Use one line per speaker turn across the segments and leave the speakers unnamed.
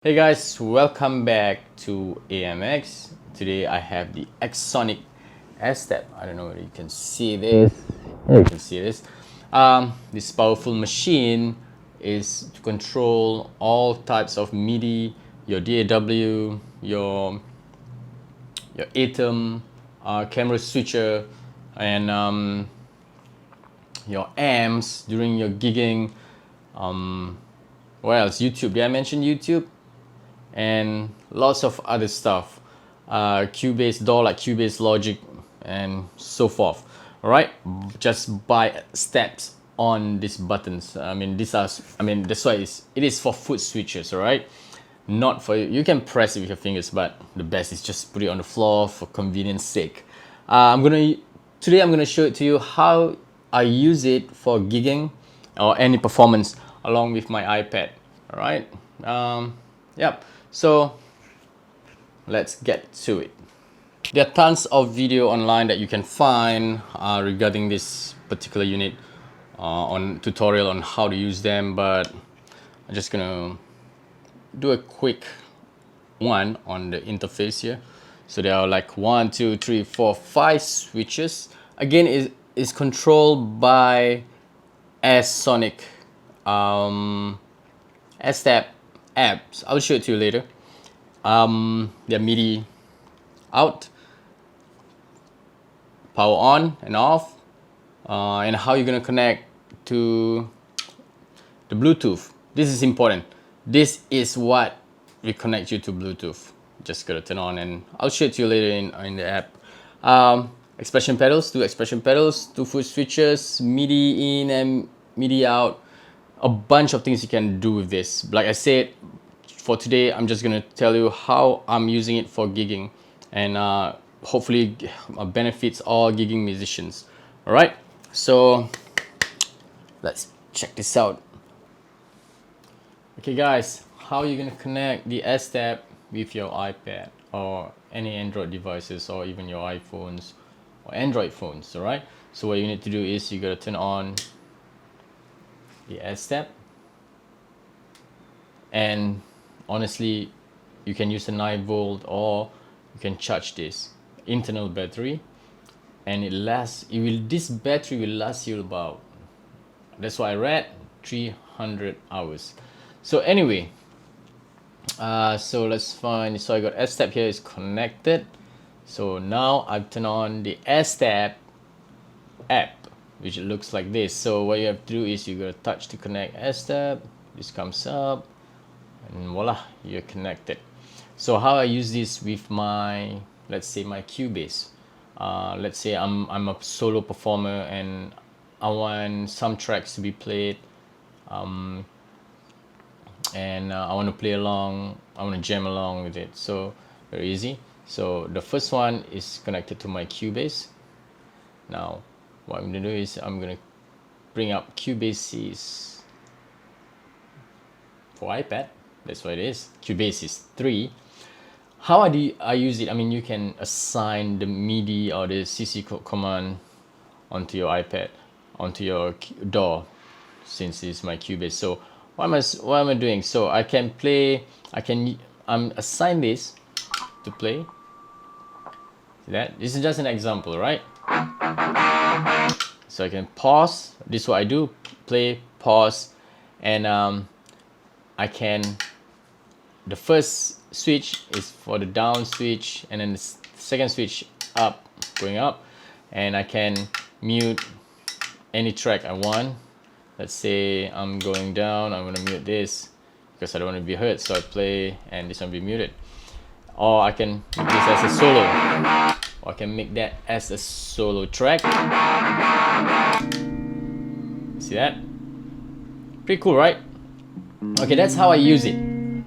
Hey guys, welcome back to AMX. Today I have the Xsonic Airstep. I don't know whether you can see this. Yeah, you can see this. This powerful machine is to control all types of MIDI, your DAW, your ATEM, camera switcher, and your amps during your gigging. What else? YouTube. Did I mention YouTube? And lots of other stuff, Cubase DAW like Cubase Logic and so forth. All right, just buy steps on these buttons. That's why it is for foot switches. All right, not for you can press it with your fingers, but the best is just put it on the floor for convenience sake. Today I'm gonna show it to you how I use it for gigging or any performance along with my iPad. All right. Yep. So let's get to it. There are tons of video online that you can find regarding this particular unit, on tutorial on how to use them, but I'm just gonna do a quick one on the interface here. So there are like 1, 2, 3, 4, 5 switches. Again, is controlled by Xsonic Airstep apps. I'll show it to you later. They're MIDI out, power on and off, and how you're gonna connect to the Bluetooth. This is important. This is what will connect you to Bluetooth. Just gotta turn on, and I'll show it to you later in the app. Expression pedals, two expression pedals, 2 foot switches, MIDI in and MIDI out. A bunch of things you can do with this. Like I said, for today, I'm just gonna tell you how I'm using it for gigging, and hopefully benefits all gigging musicians. All right, so let's check this out. Okay guys, how are you gonna connect the Airstep with your iPad or any Android devices, or even your iPhones or Android phones? All right, so what you need to do is you gotta turn on the Airstep, and honestly, you can use a 9 volt, or you can charge this internal battery, and this battery will last you about, that's what I read, 300 hours. So anyway, so let's find, so I got Airstep here is connected. So now I've turned on the Airstep app, which looks like this. So what you have to do is you gotta touch to connect Airstep. This comes up, and voila, you're connected. So how I use this with my, let's say my Cubase. Let's say I'm a solo performer and I want some tracks to be played, and I want to play along, I want to jam along with it. So very easy. So the first one is connected to my Cubase. Now what I'm gonna do is I'm gonna bring up Cubase's for iPad. That's what it is. Cubase is 3. How do I use it? I mean, you can assign the MIDI or the CC command onto your iPad, onto your DAW, since it's my Cubase. So what am I doing? So I can play. I'm assign this to play. See that? This is just an example, right? So I can pause. This is what I do: play, pause, and I can. The first switch is for the down switch, and then the second switch up, going up, and I can mute any track I want. Let's say I'm going down, I'm gonna mute this because I don't want to be heard, so I play and this one be muted. Or I can make this as a solo, or I can make that as a solo track. See that? Pretty cool, right? Okay, that's how I use it.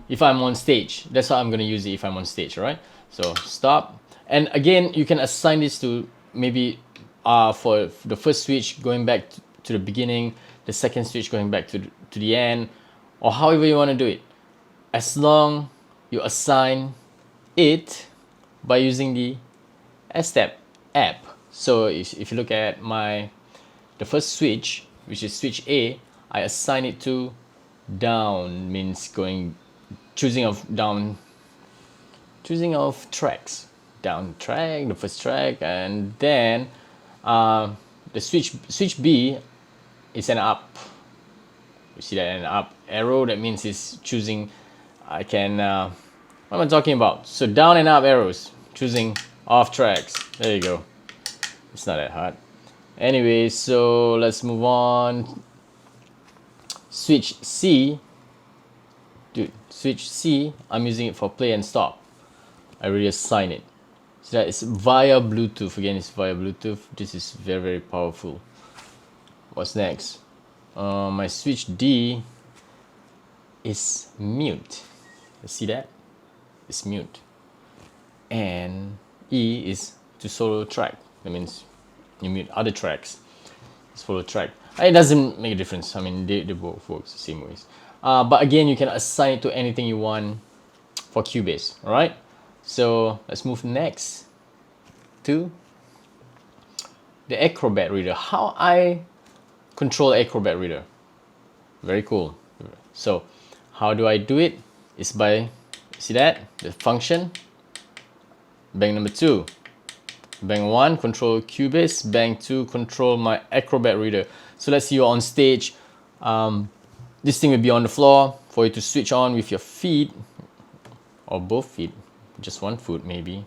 If I'm on stage, that's how I'm gonna use it if I'm on stage, all right? So stop, and again, you can assign this to maybe for the first switch going back to the beginning, the second switch going back to the end, or however you want to do it, as long you assign it by using the Airstep app. So if you look at the first switch, which is switch A, I assign it to down, means going choosing of tracks, down track, the first track, and then the switch B is an up. You see that, an up arrow, that means it's choosing. I can what am I talking about? So down and up arrows, choosing off tracks. There you go. It's not that hard. Anyway, so let's move on. Switch C, dude, switch C, I'm using it for play and stop. I already assigned it. So that is via Bluetooth. Again, it's via Bluetooth. This is very, very powerful. What's next? My switch D is mute. You see that? It's mute. And E is to solo track. That means you mute other tracks. It's solo track. It doesn't make a difference. I mean, they both work the same ways. But again, you can assign it to anything you want for Cubase. All right. So let's move next to the Acrobat Reader. How I control Acrobat Reader. Very cool. So how do I do it? It's by, see that? The function. Bank number 2. Bank 1, control Cubase. Bank 2, control my Acrobat Reader. So let's say you're on stage. This thing will be on the floor for you to switch on with your feet, or both feet. Just one foot maybe.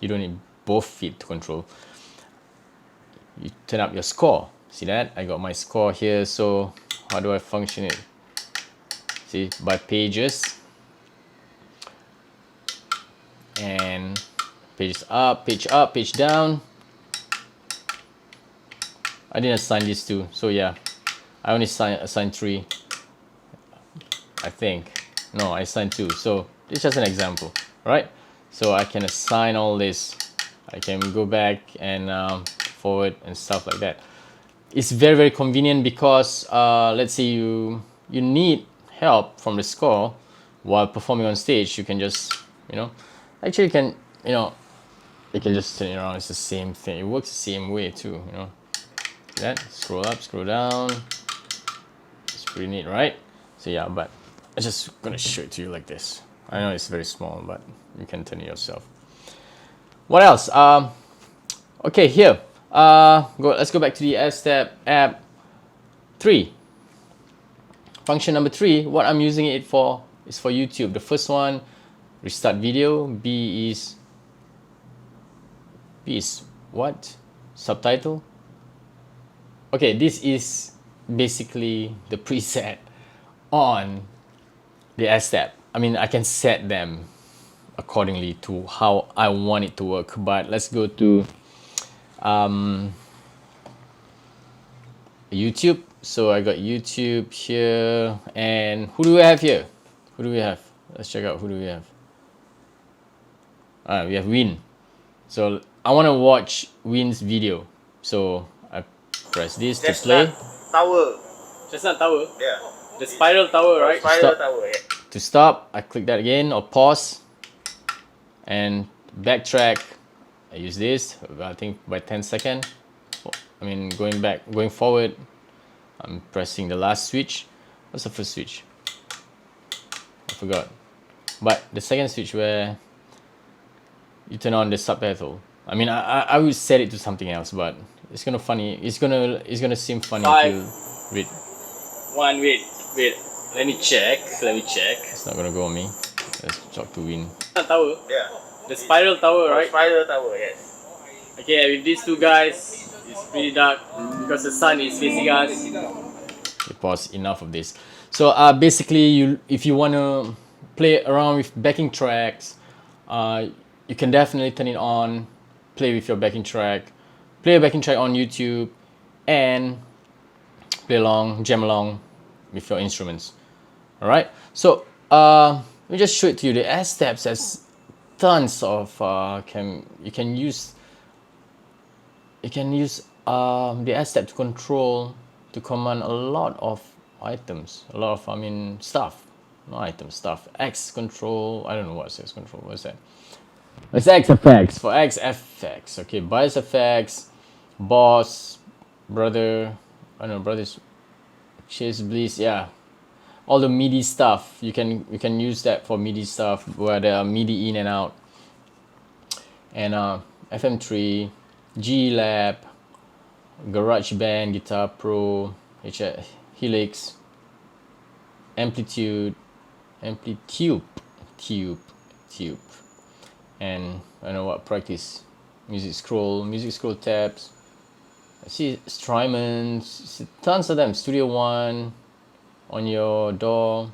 You don't need both feet to control. You turn up your score. See that? I got my score here. So how do I function it? See, by pages. And pages up, page down. I didn't assign these two, so yeah, I only assigned 3. I think. No, I assigned 2. So it's just an example, right? So I can assign all this. I can go back and forward and stuff like that. It's very, very convenient because let's say you need help from the score while performing on stage. You can just, actually you can, you can just turn it around. It's the same thing. It works the same way too, that, scroll up, scroll down. It's pretty neat, right? So yeah, but I'm just gonna show it to you like this. I know it's very small, but you can turn it yourself. What else? Okay, here. Let's go back to the Airstep app 3. Function number 3, what I'm using it for is for YouTube. The first one, restart video. B is what? Subtitle. Okay, this is basically the preset on the Airstep. I mean, I can set them accordingly to how I want it to work. But let's go to YouTube. So I got YouTube here, and who do we have here? Who do we have? Let's check out who do we have. We have Win. So I want to watch Win's video. So I press this to play.
Tower.
Chestnut Tower?
Yeah.
The spiral tower, right?
Spiral tower, yeah.
To stop, I click that again, or pause. And backtrack. I use this, I think by 10 seconds. I mean, going forward, I'm pressing the last switch. What's the first switch? I forgot. But the second switch where you turn on the subtitle. I mean, I would set it to something else, but it's gonna seem funny if you read.
One, wait. Let me check.
It's not gonna go on me. Let's talk to Win.
Tower. Yeah.
The spiral tower, right?
Spiral tower, yes.
Okay, with these two guys, it's pretty dark because the sun is facing us. Okay, pause. Enough of this. So basically, if you want to play around with backing tracks, you can definitely turn it on, play with your backing track, play a backing track on YouTube, and jam along with your instruments. All right. So let me just show it to you. The Airstep has tons of you can use the Airstep to command a lot of items, stuff. X control. I don't know what's X control. What's that? It's X effects for X effects. Okay, bias effects, boss, brother. I don't know, brothers. Chase Bliss. Yeah, all the MIDI stuff. You can use that for MIDI stuff where there are MIDI in and out. And FM3, G Lab, GarageBand, Guitar Pro, Helix, Amplitude, Tube, and I don't know what practice. Music scroll tabs. I see Strymon, tons of them. Studio One on your DAW,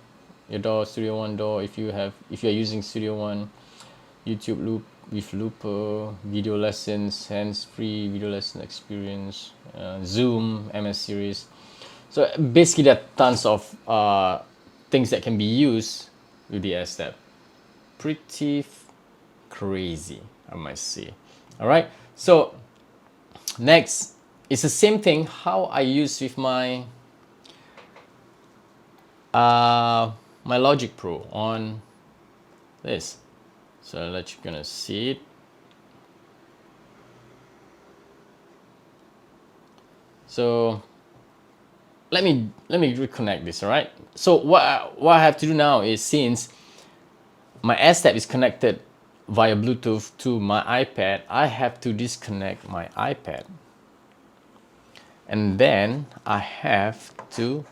Studio One DAW if you're using Studio One. YouTube loop with looper, video lessons, hands-free video lesson experience, Zoom, MS Series. So basically there are tons of things that can be used with the Airstep. Pretty crazy, I might say. All right, so next it's the same thing how I use with my my Logic Pro on this. So I'll let you gonna see it. So let me reconnect this. All right, so what I have to do now is, since my Airstep is connected via Bluetooth to my iPad, I have to disconnect my iPad, and then I have to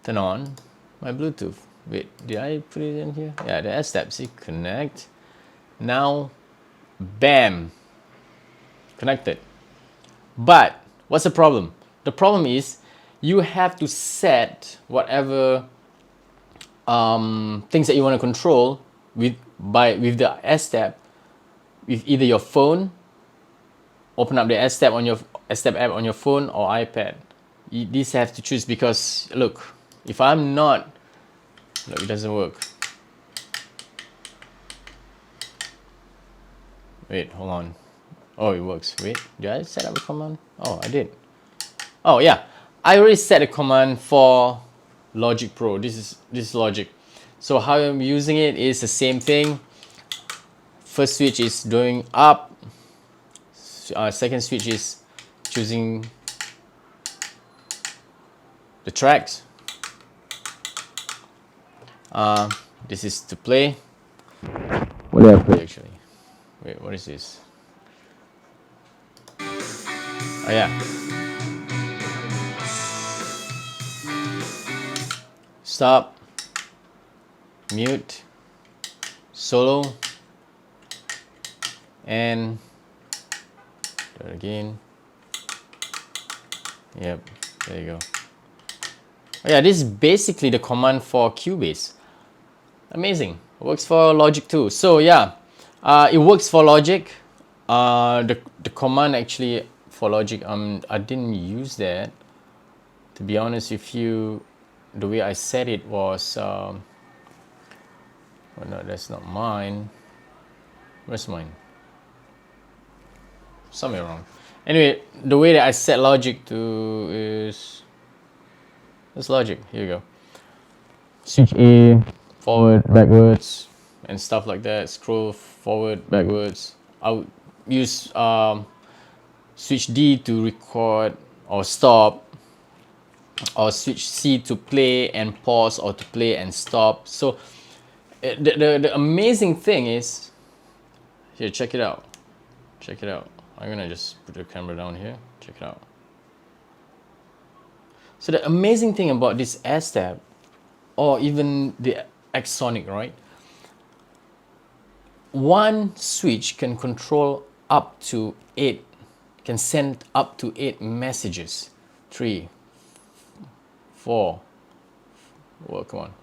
turn on my Bluetooth. Wait, did I put it in here? Yeah, the Airstep, see, connect. Now, bam, connected. But what's the problem? The problem is you have to set whatever things that you want to control with the Airstep with either your phone. Open up the Airstep on your Airstep app on your phone or iPad. These have to choose, because look, if I'm not, look, it doesn't work. Wait, hold on. Oh, it works. Wait, did I set up a command? Oh, I did. Oh yeah, I already set a command for Logic Pro. This is Logic. So how I'm using it is the same thing. First switch is going up. Second switch is choosing the tracks. This is to play. What do I play actually? Wait, what is this? Oh yeah. Stop. Mute. Solo. And do it again. Yep, there you go. Oh yeah, this is basically the command for Cubase. Amazing. It works for Logic too. So yeah, it works for Logic. The command actually for Logic, I didn't use that. To be honest with you, the way I set it was, oh no, that's not mine. Where's mine? Somewhere wrong. Anyway, the way that I set Logic to is this Logic. Here you go. Switch A, forward, backwards, and stuff like that. Scroll forward, backwards. I'll use switch D to record or stop, or switch C to play and pause, or to play and stop. So the amazing thing is, here, check it out. Check it out. I'm gonna just put the camera down here. Check it out. So the amazing thing about this Airstep, or even the Xsonic, right? One switch can control up to 8, can send up to 8 messages. 3, 4, well, come on,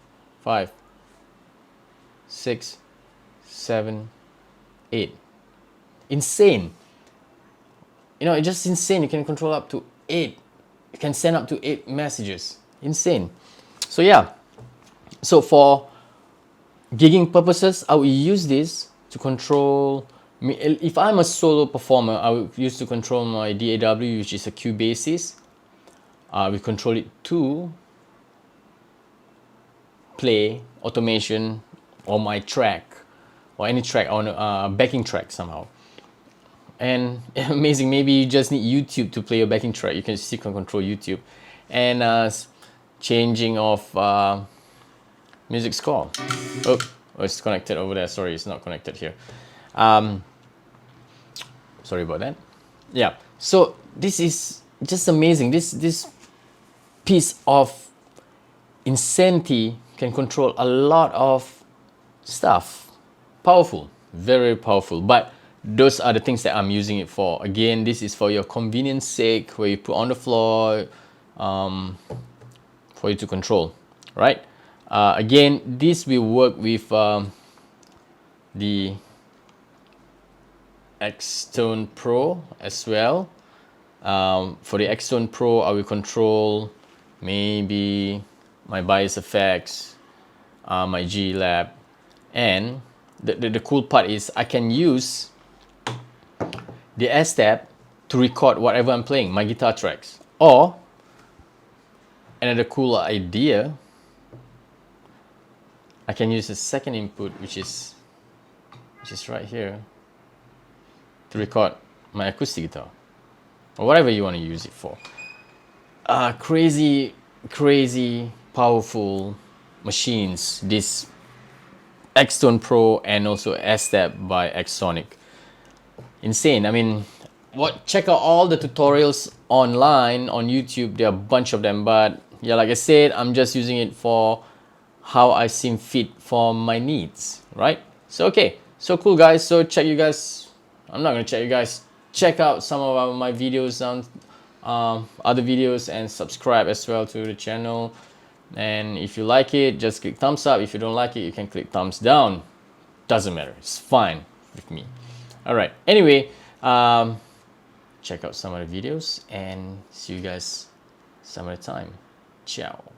5, 6, 7, 8. Insane. You know, it's just insane. You can control up to 8. You can send up to 8 messages. Insane. So yeah. So for gigging purposes, I will use this to control. If I'm a solo performer, I will use to control my DAW, which is a Cubase. We control it to play, automation, or my track, or any track on a backing track somehow. And amazing, maybe you just need YouTube to play your backing track. You can still control YouTube. And changing of music score. Oh, it's connected over there. Sorry, it's not connected here. Sorry about that. Yeah, so this is just amazing. This piece of insanity can control a lot of stuff. Powerful, very powerful. But those are the things that I'm using it for. Again, this is for your convenience sake, where you put on the floor for you to control, right? Again, this will work with the Xtone Pro as well. For the Xtone Pro, I will control maybe my bias effects, my G Lab, and the cool part is I can use the Airstep to record whatever I'm playing, my guitar tracks. Or another cool idea, I can use the second input, which is right here, to record my acoustic guitar or whatever you want to use it for. Crazy powerful machines, this Xtone Pro and also Airstep by Xsonic. Insane. I mean, check out all the tutorials online on YouTube. There are a bunch of them, but yeah, like I said, I'm just using it for how I seem fit for my needs, right? So okay, so cool guys. So I'm not gonna check you guys. Check out some of my videos on other videos and subscribe as well to the channel. And if you like it, just click thumbs up. If you don't like it, you can click thumbs down. Doesn't matter. It's fine with me. All right. Anyway, check out some of the videos and see you guys some other time. Ciao.